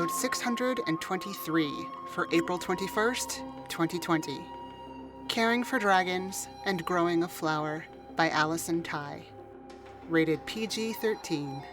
episode 623 for April 21st, 2020. Caring for Dragons and Growing a Flower by Allison Ty. Rated PG-13.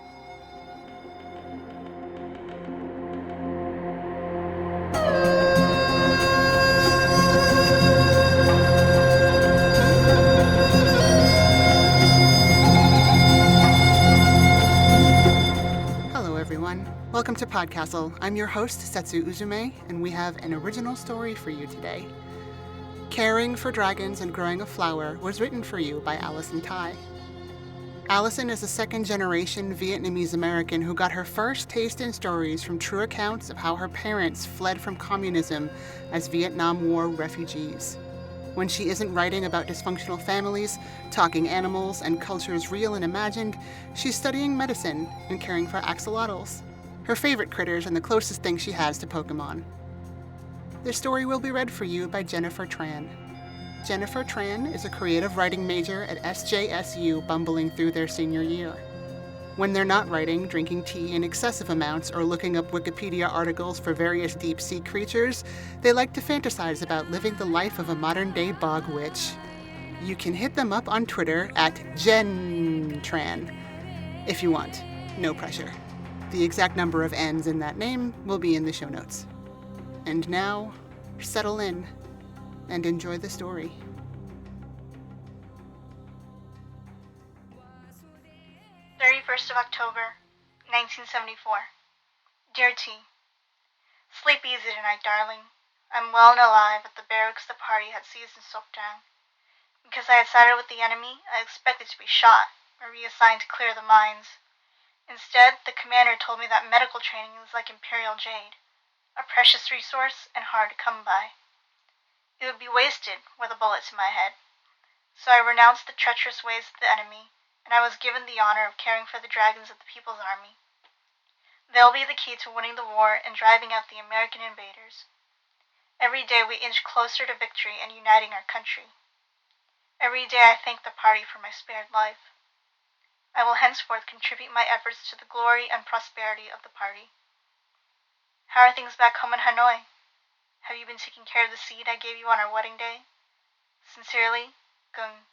Hello everyone. Welcome to PodCastle. I'm your host, Setsu Uzume, and we have an original story for you today. Caring for Dragons and Growing a Flower was written for you by Allison Ty. Allison is a second-generation Vietnamese American who got her first taste in stories from true accounts of how her parents fled from communism as Vietnam War refugees. When she isn't writing about dysfunctional families, talking animals, and cultures real and imagined, she's studying medicine and caring for axolotls, her favorite critters and the closest thing she has to Pokemon. This story will be read for you by Jennifer Tran. Jennifer Tran is a creative writing major at SJSU bumbling through their senior year. When they're not writing, drinking tea in excessive amounts, or looking up Wikipedia articles for various deep-sea creatures, they like to fantasize about living the life of a modern-day bog witch. You can hit them up on Twitter at JenTran if you want. No pressure. The exact number of N's in that name will be in the show notes. And now, settle in and enjoy the story. 31st of October, 1974. Dear T, sleep easy tonight, darling. I'm well and alive at the barracks the party had seized in Sokdang. Because I had sided with the enemy, I expected to be shot or reassigned to clear the mines. Instead, the commander told me that medical training is like Imperial Jade, a precious resource and hard to come by. It would be wasted with a bullet to my head. So I renounced the treacherous ways of the enemy, and I was given the honor of caring for the dragons of the People's Army. They'll be the key to winning the war and driving out the American invaders. Every day we inch closer to victory and uniting our country. Every day I thank the party for my spared life. I will henceforth contribute my efforts to the glory and prosperity of the party. How are things back home in Hanoi? Have you been taking care of the seed I gave you on our wedding day? Sincerely, Gung.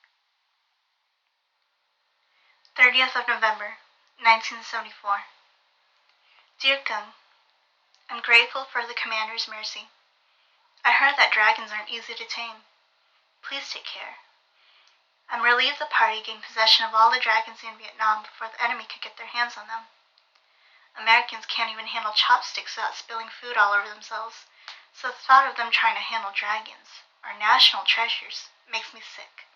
30th of November, 1974. Dear Gung, I'm grateful for the commander's mercy. I heard that dragons aren't easy to tame. Please take care. I'm relieved the party gained possession of all the dragons in Vietnam before the enemy could get their hands on them. Americans can't even handle chopsticks without spilling food all over themselves, so the thought of them trying to handle dragons, our national treasures, makes me sick.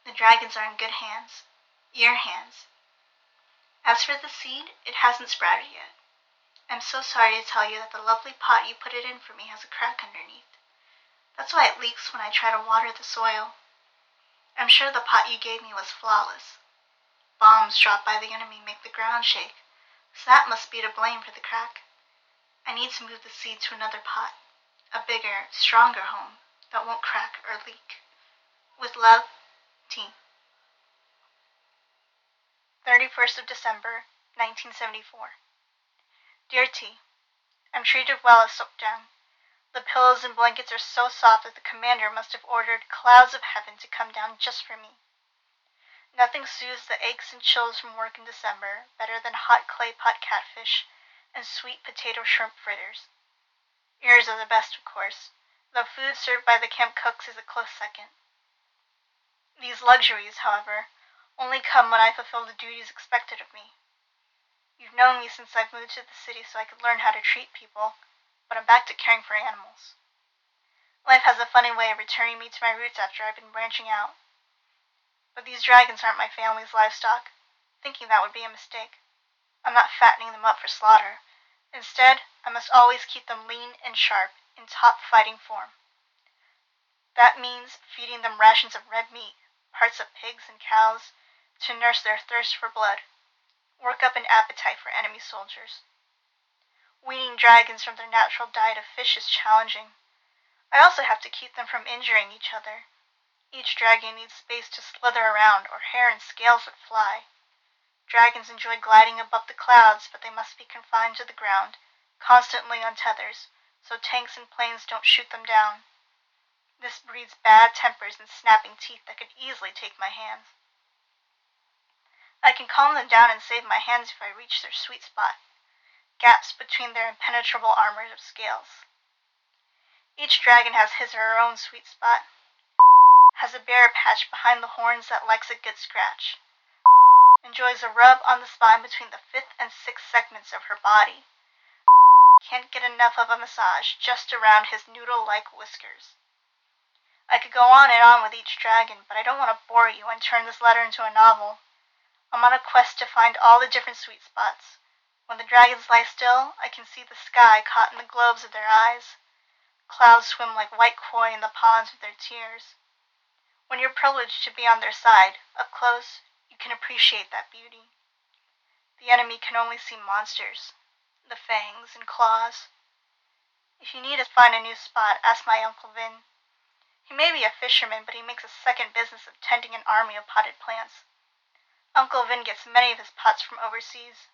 The dragons are in good hands. Your hands. As for the seed, it hasn't sprouted yet. I'm so sorry to tell you that the lovely pot you put it in for me has a crack underneath. That's why it leaks when I try to water the soil. I'm sure the pot you gave me was flawless. Bombs dropped by the enemy make the ground shake, so that must be to blame for the crack. I need to move the seed to another pot, a bigger, stronger home that won't crack or leak. With love, T. 31st of December, 1974. Dear T, I'm treated well at Sokdang. The pillows and blankets are so soft that the commander must have ordered clouds of heaven to come down just for me. Nothing soothes the aches and chills from work in December better than hot clay pot catfish and sweet potato shrimp fritters. Yours are the best, of course, though food served by the camp cooks is a close second. These luxuries, however, only come when I fulfill the duties expected of me. You've known me since I've moved to the city so I could learn how to treat people, but I'm back to caring for animals. Life has a funny way of returning me to my roots after I've been branching out. But these dragons aren't my family's livestock. Thinking that would be a mistake. I'm not fattening them up for slaughter. Instead, I must always keep them lean and sharp, in top fighting form. That means feeding them rations of red meat, parts of pigs and cows, to nurse their thirst for blood, work up an appetite for enemy soldiers. Weaning dragons from their natural diet of fish is challenging. I also have to keep them from injuring each other. Each dragon needs space to slither around, or hair and scales would fly. Dragons enjoy gliding above the clouds, but they must be confined to the ground, constantly on tethers, so tanks and planes don't shoot them down. This breeds bad tempers and snapping teeth that could easily take my hands. I can calm them down and save my hands if I reach their sweet spot, gaps between their impenetrable armor of scales. Each dragon has his or her own sweet spot, has a bare patch behind the horns that likes a good scratch, enjoys a rub on the spine between the fifth and sixth segments of her body, can't get enough of a massage just around his noodle-like whiskers. I could go on and on with each dragon, but I don't want to bore you and turn this letter into a novel. I'm on a quest to find all the different sweet spots. When the dragons lie still, I can see the sky caught in the globes of their eyes. Clouds swim like white koi in the ponds of their tears. When you're privileged to be on their side, up close, you can appreciate that beauty. The enemy can only see monsters, the fangs and claws. If you need to find a new spot, ask my Uncle Vin. He may be a fisherman, but he makes a second business of tending an army of potted plants. Uncle Vin gets many of his pots from overseas.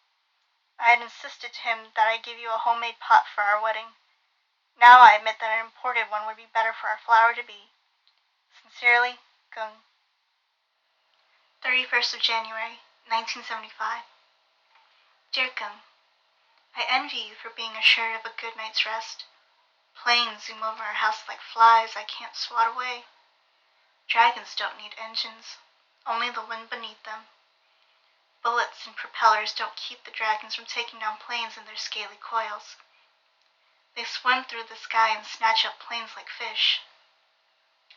I had insisted to him that I give you a homemade pot for our wedding. Now I admit that an imported one would be better for our flower to be. Sincerely, Gung. 31st of January, 1975. Dear Gung, I envy you for being assured of a good night's rest. Planes zoom over our house like flies I can't swat away. Dragons don't need engines, only the wind beneath them. Bullets and propellers don't keep the dragons from taking down planes in their scaly coils. They swim through the sky and snatch up planes like fish.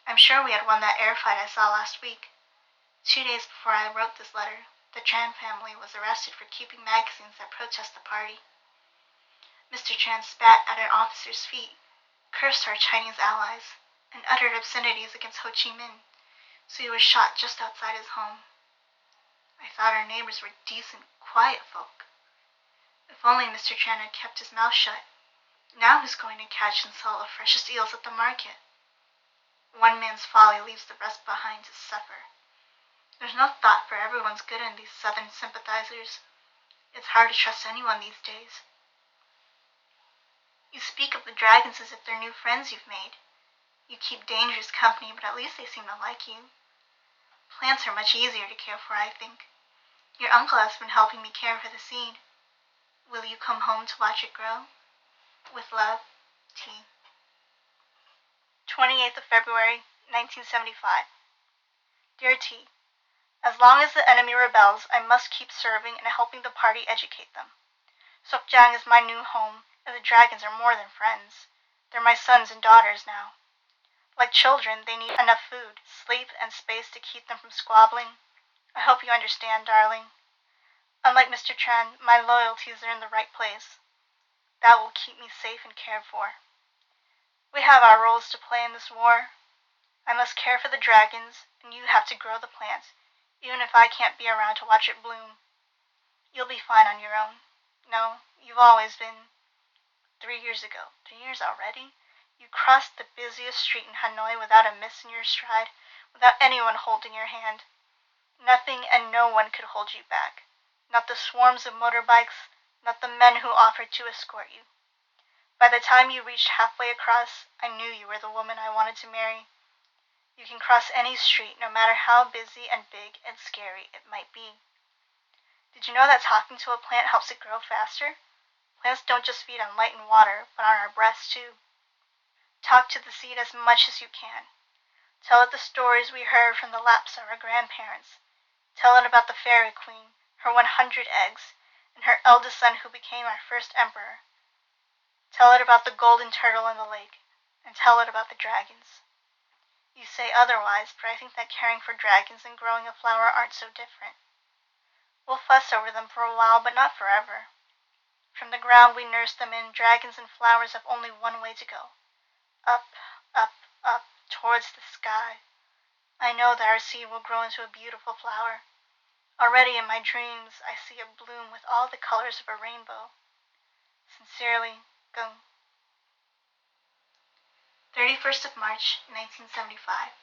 I'm sure we had won that air fight I saw last week. 2 days before I wrote this letter, the Chan family was arrested for keeping magazines that protest the party. Mr. Chan spat at an officer's feet, cursed our Chinese allies, and uttered obscenities against Ho Chi Minh, so he was shot just outside his home. I thought our neighbors were decent, quiet folk. If only Mr. Chan had kept his mouth shut. Now who's going to catch and sell the freshest eels at the market? One man's folly leaves the rest behind to suffer. There's no thought for everyone's good in these Southern sympathizers. It's hard to trust anyone these days. You speak of the dragons as if they're new friends you've made. You keep dangerous company, but at least they seem to like you. Plants are much easier to care for, I think. Your uncle has been helping me care for the seed. Will you come home to watch it grow? With love, T. 28th of February, 1975. Dear T, as long as the enemy rebels, I must keep serving and helping the party educate them. Sokjang is my new home, and the dragons are more than friends. They're my sons and daughters now. Like children, they need enough food, sleep, and space to keep them from squabbling. I hope you understand, darling. Unlike Mr. Chan, my loyalties are in the right place. That will keep me safe and cared for. We have our roles to play in this war. I must care for the dragons, and you have to grow the plants, even if I can't be around to watch it bloom. You'll be fine on your own. No, you've always been. 3 years ago. 3 years already? You crossed the busiest street in Hanoi without a miss in your stride, without anyone holding your hand. Nothing and no one could hold you back. Not the swarms of motorbikes, not the men who offered to escort you. By the time you reached halfway across, I knew you were the woman I wanted to marry. You can cross any street, no matter how busy and big and scary it might be. Did you know that talking to a plant helps it grow faster? Plants don't just feed on light and water, but on our breaths too. Talk to the seed as much as you can. Tell it the stories we heard from the laps of our grandparents. Tell it about the fairy queen, her 100 eggs, and her eldest son who became our first emperor. Tell it about the golden turtle in the lake, and tell it about the dragons. You say otherwise, but I think that caring for dragons and growing a flower aren't so different. We'll fuss over them for a while, but not forever. From the ground we nurse them in, dragons and flowers have only one way to go. Up, up, up, towards the sky. I know that our seed will grow into a beautiful flower. Already in my dreams, I see it bloom with all the colors of a rainbow. Sincerely, Gung. 31st of March, 1975.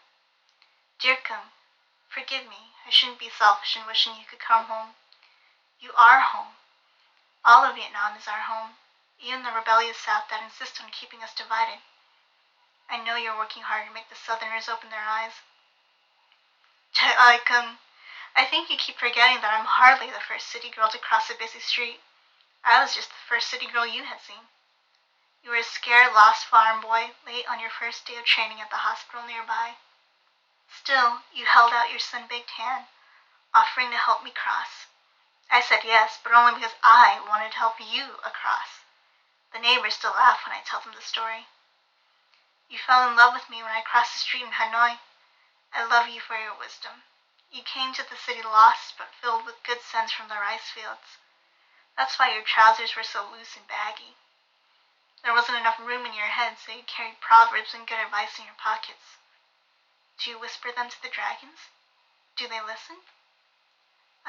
Dear Gung, forgive me. I shouldn't be selfish in wishing you could come home. You are home. All of Vietnam is our home. even the rebellious South that insist on keeping us divided. I know you're working hard to make the Southerners open their eyes. I think you keep forgetting that I'm hardly the first city girl to cross a busy street. I was just the first city girl you had seen. You were a scared, lost farm boy, late on your first day of training at the hospital nearby. Still, you held out your sun-baked hand, offering to help me cross. I said yes, but only because I wanted to help you across. The neighbors still laugh when I tell them the story. You fell in love with me when I crossed the street in Hanoi. I love you for your wisdom. You came to the city lost, but filled with good sense from the rice fields. That's why your trousers were so loose and baggy. There wasn't enough room in your head, so you carried proverbs and good advice in your pockets. Do you whisper them to the dragons? Do they listen?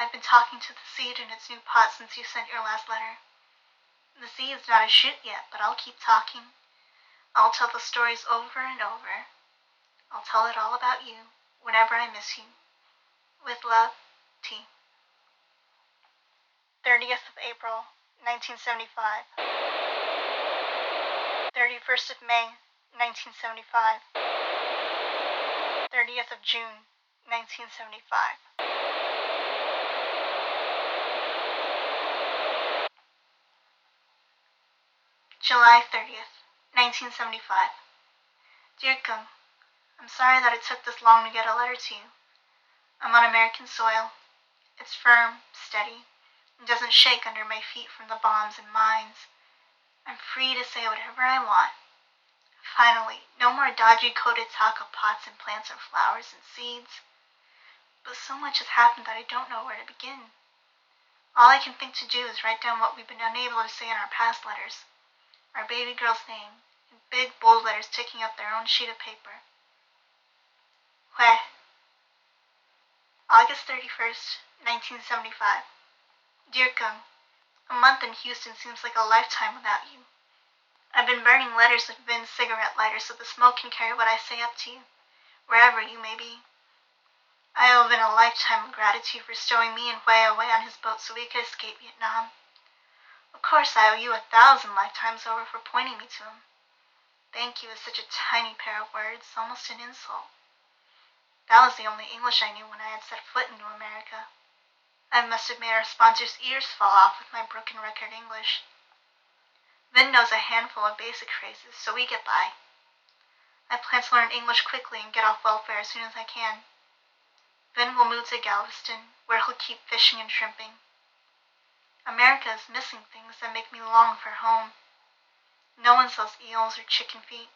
I've been talking to the seed in its new pot since you sent your last letter. The seed is not a shoot yet, but I'll keep talking. I'll tell the stories over and over. I'll tell it all about you whenever I miss you. With love, T. 30th of April, 1975. 31st of May, 1975. 30th of June, 1975. July 30th, 1975. Dear Gung, I'm sorry that it took this long to get a letter to you. I'm on American soil. It's firm, steady, and doesn't shake under my feet from the bombs and mines. I'm free to say whatever I want. Finally, no more dodgy coated taco pots and plants and flowers and seeds. But so much has happened that I don't know where to begin. All I can think to do is write down what we've been unable to say in our past letters. Our baby girl's name, in big bold letters taking up their own sheet of paper. Hue. August 31st, 1975. Dear Gung, a month in Houston seems like a lifetime without you. I've been burning letters with Vin's cigarette lighter so the smoke can carry what I say up to you, wherever you may be. I owe Vin a lifetime of gratitude for stowing me and Hue away on his boat so we could escape Vietnam. Of course, I owe you 1,000 lifetimes over for pointing me to him. Thank you is such a tiny pair of words, almost an insult. That was the only English I knew when I had set foot into America. I must have made our sponsors' ears fall off with my broken record English. Vin knows a handful of basic phrases, so we get by. I plan to learn English quickly and get off welfare as soon as I can. Vin will move to Galveston, where he'll keep fishing and shrimping. America is missing things that make me long for home. No one sells eels or chicken feet.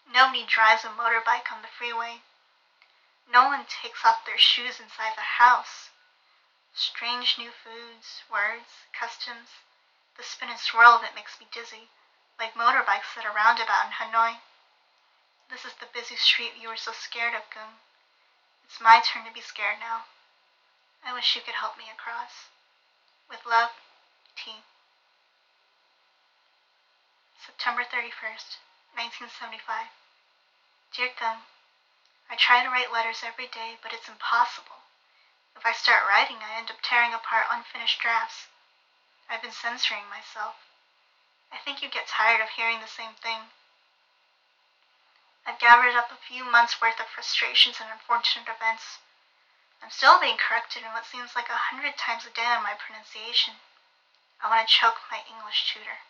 Nobody drives a motorbike on the freeway. No one takes off their shoes inside the house. Strange new foods, words, customs. The spin and swirl of it makes me dizzy, like motorbikes at a roundabout in Hanoi. This is the busy street you were so scared of, Gung. It's my turn to be scared now. I wish you could help me across. With love, T. September 31st, 1975. Dear Gung, I try to write letters every day, but it's impossible. If I start writing, I end up tearing apart unfinished drafts. I've been censoring myself. I think you get tired of hearing the same thing. I've gathered up a few months' worth of frustrations and unfortunate events. I'm still being corrected in what seems like 100 times a day on my pronunciation. I want to choke my English tutor.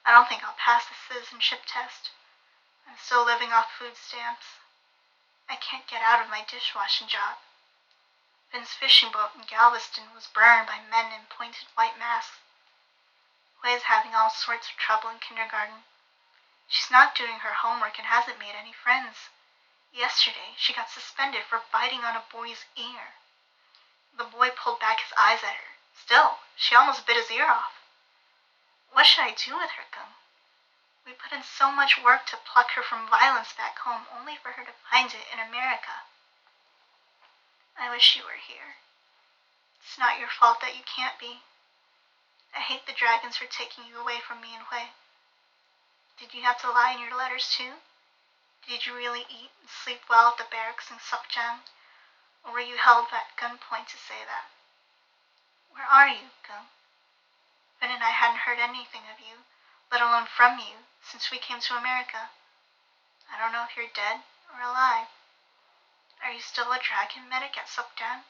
I don't think I'll pass the citizenship test. I'm still living off food stamps. I can't get out of my dishwashing job. Vin's fishing boat in Galveston was burned by men in pointed white masks. Hue is having all sorts of trouble in kindergarten. She's not doing her homework and hasn't made any friends. Yesterday, she got suspended for biting on a boy's ear. The boy pulled back his eyes at her. Still, she almost bit his ear off. What should I do with her, Gung? We put in so much work to pluck her from violence back home, only for her to find it in America. I wish you were here. It's not your fault that you can't be. I hate the dragons for taking you away from me and Hue. Did you have to lie in your letters too? Did you really eat and sleep well at the barracks in Sukjang? Or were you held at gunpoint to say that? Where are you, Gung? Ben and I hadn't heard anything of you, let alone from you, since we came to America. I don't know if you're dead or alive. Are you still a dragon medic at Sukdan?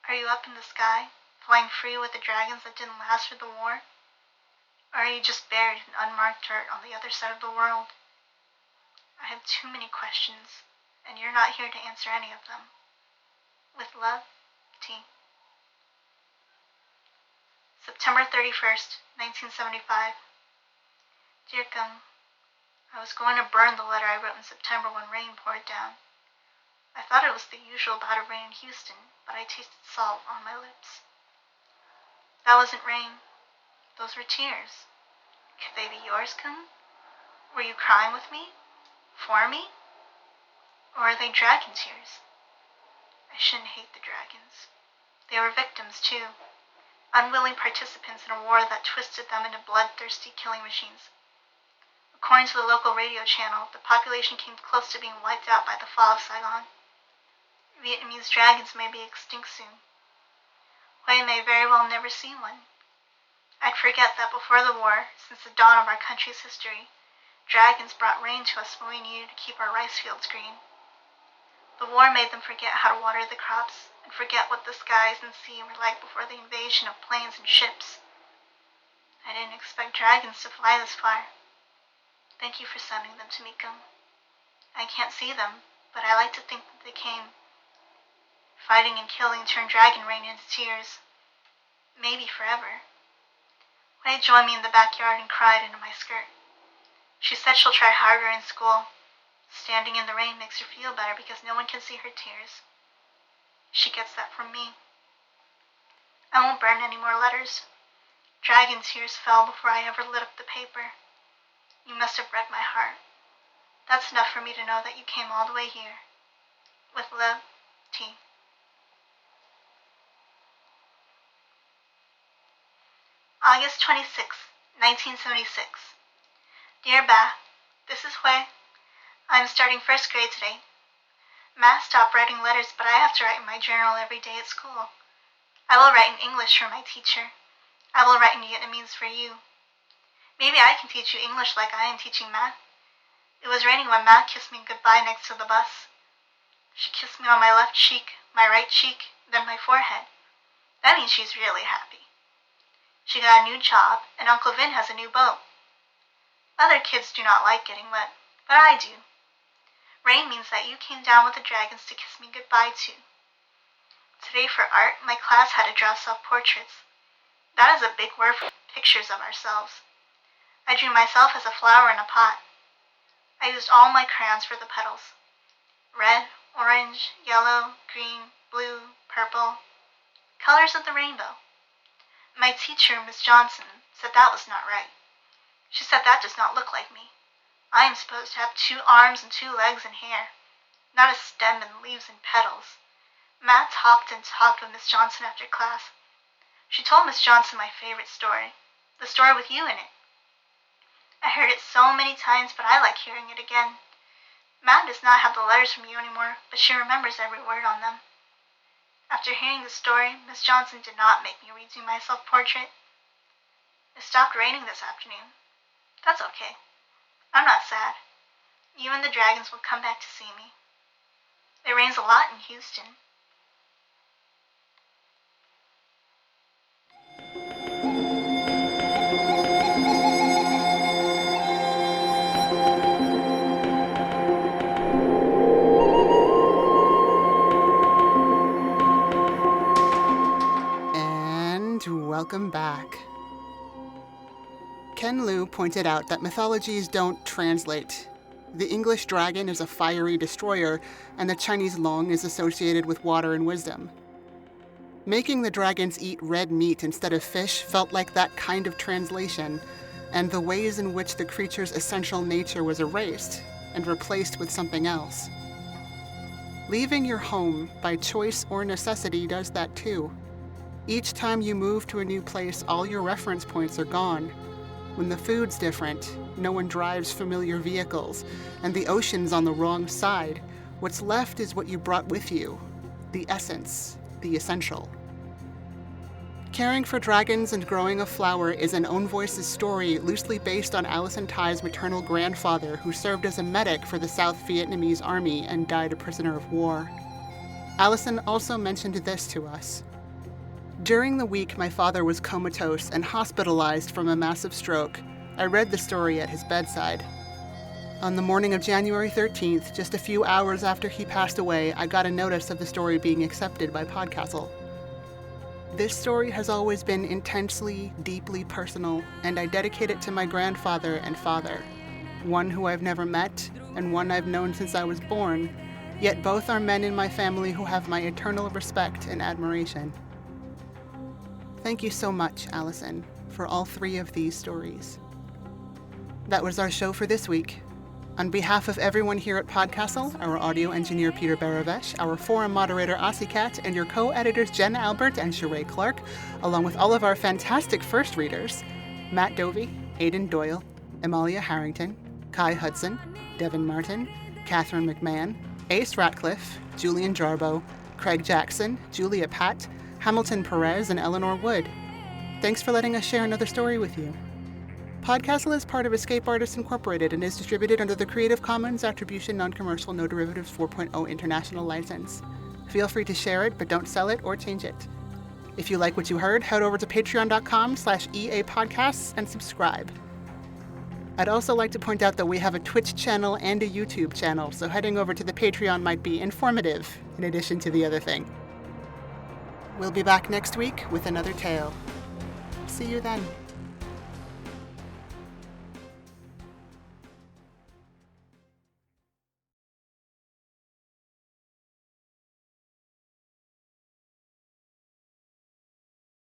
Are you up in the sky, flying free with the dragons that didn't last through the war? Or are you just buried in unmarked dirt on the other side of the world? I have too many questions, and you're not here to answer any of them. With love, T. September 31st, 1975. Dear Gum, I was going to burn the letter I wrote in September when rain poured down. I thought it was the usual bout of rain in Houston, but I tasted salt on my lips. That wasn't rain. Those were tears. Could they be yours, Gum? Were you crying with me? For me? Or are they dragon tears? I shouldn't hate the dragons. They were victims, too. Unwilling participants in a war that twisted them into bloodthirsty killing machines. According to the local radio channel, the population came close to being wiped out by the fall of Saigon. Vietnamese dragons may be extinct soon. Hue may very well never see one. I'd forget that before the war, since the dawn of our country's history, dragons brought rain to us when we needed to keep our rice fields green. The war made them forget how to water the crops and forget what the skies and sea were like before the invasion of planes and ships. I didn't expect dragons to fly this far. Thank you for sending them to me, Gum. I can't see them, but I like to think that they came. Fighting and killing turned dragon rain into tears. Maybe forever. Hue joined me in the backyard and cried into my skirt. She said she'll try harder in school. Standing in the rain makes her feel better because no one can see her tears. She gets that from me. I won't burn any more letters. Dragon tears fell before I ever lit up the paper. You must have read my heart. That's enough for me to know that you came all the way here. With love, T. August 26, 1976. Dear Ba, this is Hue. I'm starting first grade today. Matt stopped writing letters, but I have to write in my journal every day at school. I will write in English for my teacher. I will write in Vietnamese for you. Maybe I can teach you English like I am teaching Matt. It was raining when Matt kissed me goodbye next to the bus. She kissed me on my left cheek, my right cheek, then my forehead. That means she's really happy. She got a new job, and Uncle Vin has a new boat. Other kids do not like getting wet, but I do. Rain means that you came down with the dragons to kiss me goodbye too. Today for art, my class had to draw self-portraits. That is a big word for pictures of ourselves. I drew myself as a flower in a pot. I used all my crayons for the petals. Red, orange, yellow, green, blue, purple. Colors of the rainbow. My teacher, Miss Johnson, said that was not right. She said that does not look like me. I am supposed to have 2 arms and 2 legs and hair, not a stem and leaves and petals. Matt talked and talked with Miss Johnson after class. She told Miss Johnson my favorite story, the story with you in it. I heard it so many times, but I like hearing it again. Matt does not have the letters from you anymore, but she remembers every word on them. After hearing the story, Miss Johnson did not make me redo my self-portrait. It stopped raining this afternoon. That's okay. I'm not sad. You and the dragons will come back to see me. It rains a lot in Houston. And welcome back. Ken Liu pointed out that mythologies don't translate. The English dragon is a fiery destroyer, and the Chinese long is associated with water and wisdom. Making the dragons eat red meat instead of fish felt like that kind of translation, and the ways in which the creature's essential nature was erased and replaced with something else. Leaving your home by choice or necessity does that too. Each time you move to a new place, all your reference points are gone. When the food's different, no one drives familiar vehicles, and the ocean's on the wrong side, what's left is what you brought with you, the essence, the essential. Caring for Dragons and Growing a Flower is an Own Voices story loosely based on Allison Ty's maternal grandfather, who served as a medic for the South Vietnamese Army and died a prisoner of war. Allison also mentioned this to us. During the week my father was comatose and hospitalized from a massive stroke, I read the story at his bedside. On the morning of January 13th, just a few hours after he passed away, I got a notice of the story being accepted by PodCastle. This story has always been intensely, deeply personal, and I dedicate it to my grandfather and father, one who I've never met and one I've known since I was born, yet both are men in my family who have my eternal respect and admiration. Thank you so much, Allison, for all 3 of these stories. That was our show for this week. On behalf of everyone here at PodCastle, our audio engineer Peter Baravesh, our forum moderator Osicat, and your co-editors Jen Albert and Sheree Clark, along with all of our fantastic first readers, Matt Dovey, Aidan Doyle, Amalia Harrington, Kai Hudson, Devin Martin, Catherine McMahon, Ace Ratcliffe, Julian Jarbo, Craig Jackson, Julia Patt, Hamilton Perez, and Eleanor Wood. Thanks for letting us share another story with you. PodCastle is part of Escape Artists Incorporated and is distributed under the Creative Commons Attribution Non-Commercial No Derivatives 4.0 International License. Feel free to share it, but don't sell it or change it. If you like what you heard, head over to patreon.com/EAPodcasts and subscribe. I'd also like to point out that we have a Twitch channel and a YouTube channel, so heading over to the Patreon might be informative, in addition to the other thing. We'll be back next week with another tale. See you then.